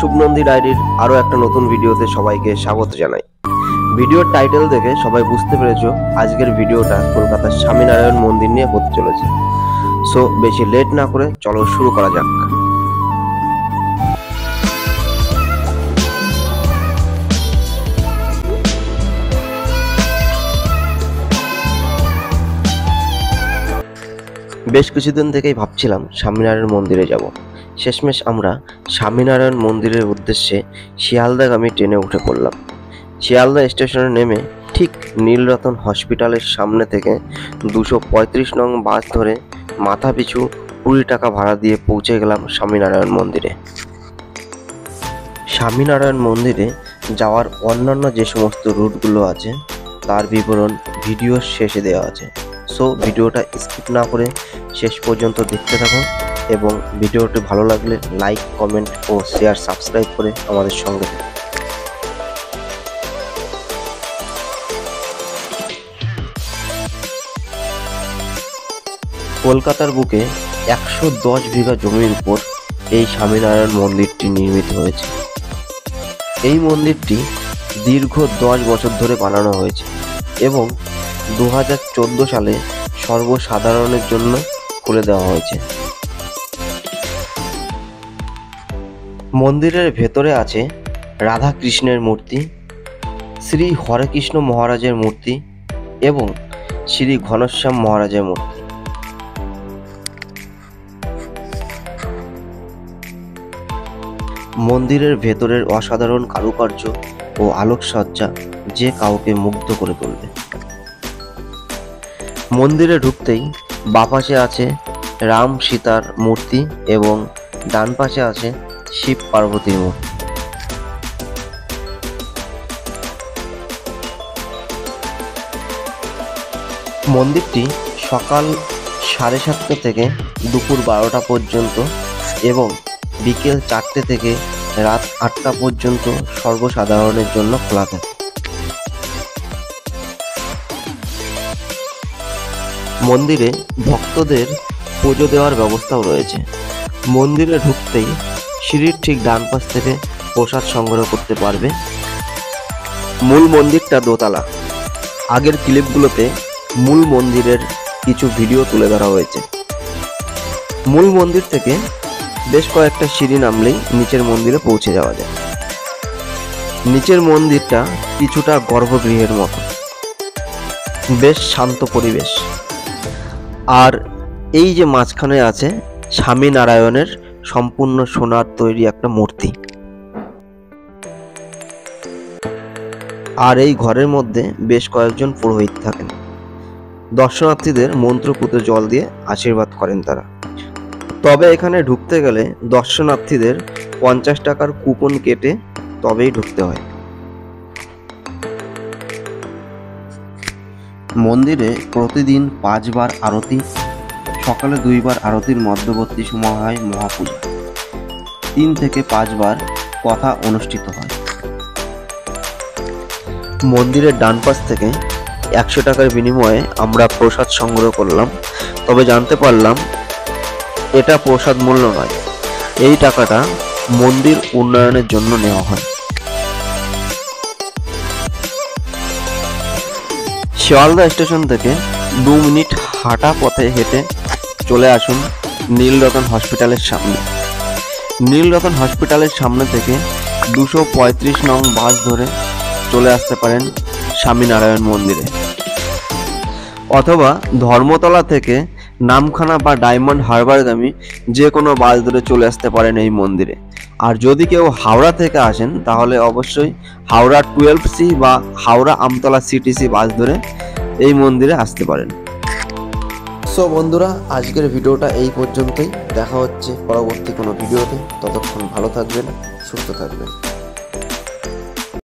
শুভনন্দী ডায়েরির আরো একটা নতুন ভিডিওতে সবাইকে স্বাগত জানাই। ভিডিওর টাইটেল দেখে সবাই বুঝতে পেরেছো আজকের ভিডিওটা কলকাতার স্বামীনারায়ণ মন্দির নিয়ে হতে চলেছে। সো বেশি লেট না করে চলো শুরু করা যাক। বেশ কিছুদিন থেকেই ভাবছিলাম স্বামীনারায়ণ মন্দিরে যাব। শেষমেশ আমরা স্বামীনারায়ণ মন্দিরের উদ্দেশ্যে শিয়ালদাগামী ট্রেনে উঠে পড়লাম। শিয়ালদা স্টেশনে নেমে ঠিক নীলরতন হসপিটালের সামনে থেকে 235 নং বাস ধরে মাথা পিছু 20 টাকা ভাড়া দিয়ে পৌঁছে গেলাম স্বামীনারায়ণ মন্দিরে। স্বামীনারায়ণ মন্দিরে যাওয়ার অন্যান্য যে সমস্ত রুটগুলো আছে তার বিবরণ ভিডিওর শেষে দেওয়া আছে। সো ভিডিওটা স্কিপ না করে শেষ পর্যন্ত দেখতে থাকো এবং ভিডিওটি ভালো লাগলে লাইক, কমেন্ট ও শেয়ার, সাবস্ক্রাইব করে আমাদের সঙ্গে থাকো। কলকাতার বুকে 110 বিঘা জমির উপর এই স্বামীনারায়ণ মন্দিরটি নির্মিত হয়েছে। এই মন্দিরটি দীর্ঘ 10 বছর ধরে বানানো হয়েছে এবং 2014 সালে সর্বসাধারণের জন্য খুলে দেওয়া হয়েছে। মন্দিরের ভেতরে আছে রাধা কৃষ্ণের মূর্তি, শ্রী হরেকৃষ্ণ মহারাজের মূর্তি এবং শ্রী ঘনশ্যাম মহারাজের মূর্তি। মন্দিরের ভেতরের অসাধারণ কারুকার্য ও আলোকসজ্জা যে কাউকে মুগ্ধ করে তুলবে। মন্দিরে ঢুকতেই বাঁ পাশে আছে রাম সীতার মূর্তি এবং ডান পাশে আছে শিব পার্বতীর মূর্তি। মন্দিরটি সকাল 7:30 থেকে দুপুর 12টা পর্যন্ত এবং বিকেল 4টে থেকে রাত 8টা পর্যন্ত সর্বসাধারণের জন্য খোলা থাকে। মন্দিরে ভক্তদের পুজো দেওয়ার ব্যবস্থাও রয়েছে। মন্দিরে ঢুকতেই সিঁড়ির ঠিক ডান পাশ থেকে প্রসাদ সংগ্রহ করতে পারবে। মূল মন্দিরটা দোতলা। আগের ক্লিপগুলোতে মূল মন্দিরের কিছু ভিডিও তুলে ধরা হয়েছে। মূল মন্দির থেকে বেশ কয়েকটা সিঁড়ি নামলেই নিচের মন্দিরে পৌঁছে যাওয়া যায়। নিচের মন্দিরটা কিছুটা গর্ভগৃহের মতো, বেশ শান্ত পরিবেশ। আর এই যে মাঝখানে আছে স্বামীনারায়ণের সম্পূর্ণ সোনার তৈরি একটা মূর্তি। আর এই ঘরের মধ্যে বেশ কয়েকজন পুরোহিত থাকেন। দর্শনার্থীদের মন্ত্রপুত জল দিয়ে আশীর্বাদ করেন তারা। তবে এখানে ঢুকতে গেলে দর্শনার্থীদের 50 টাকার কুপন কেটে তবেই ঢুকতে হয়। মন্দিরে প্রতিদিন 5 বার আরতি, সকালে 2 বার আরতির মধ্যবর্তী সময় হয় মহাপূজা। 3 থেকে 5 বার কথা অনুষ্ঠিত হয়। মন্দিরের ডান পাশ থেকে 100 টাকার বিনিময়ে আমরা প্রসাদ সংগ্রহ করলাম। তবে জানতে পারলাম এটা প্রসাদ মূল্য নয়, এই টাকাটা মন্দির উন্নয়নের জন্য নেওয়া হয়। শিয়ালদা স্টেশন থেকে 2 মিনিট হাঁটা পথে হেঁটে চলে আসুন নীলরতন হসপিটালের সামনে। নীলরতন হসপিটালের সামনে থেকে 235 নং বাস ধরে চলে আসতে পারেন স্বামীনারায়ণ মন্দিরে, অথবা ধর্মতলা থেকে নামখানা বা ডায়মন্ড হারবারগামী যে কোনো বাস ধরে চলে আসতে পারেন এই মন্দিরে। আর যদি কেউ হাওড়া থেকে আসেন তাহলে অবশ্যই হাওড়া 12C বা হাওড়া আমতলা CTC বাস ধরে এই মন্দিরে আসতে পারেন। সো বন্ধুরা, আজকের ভিডিওটা এই পর্যন্তই। দেখা হচ্ছে পরবর্তী কোনো ভিডিওতে। ততক্ষণ ভালো থাকবেন, সুস্থ থাকবেন।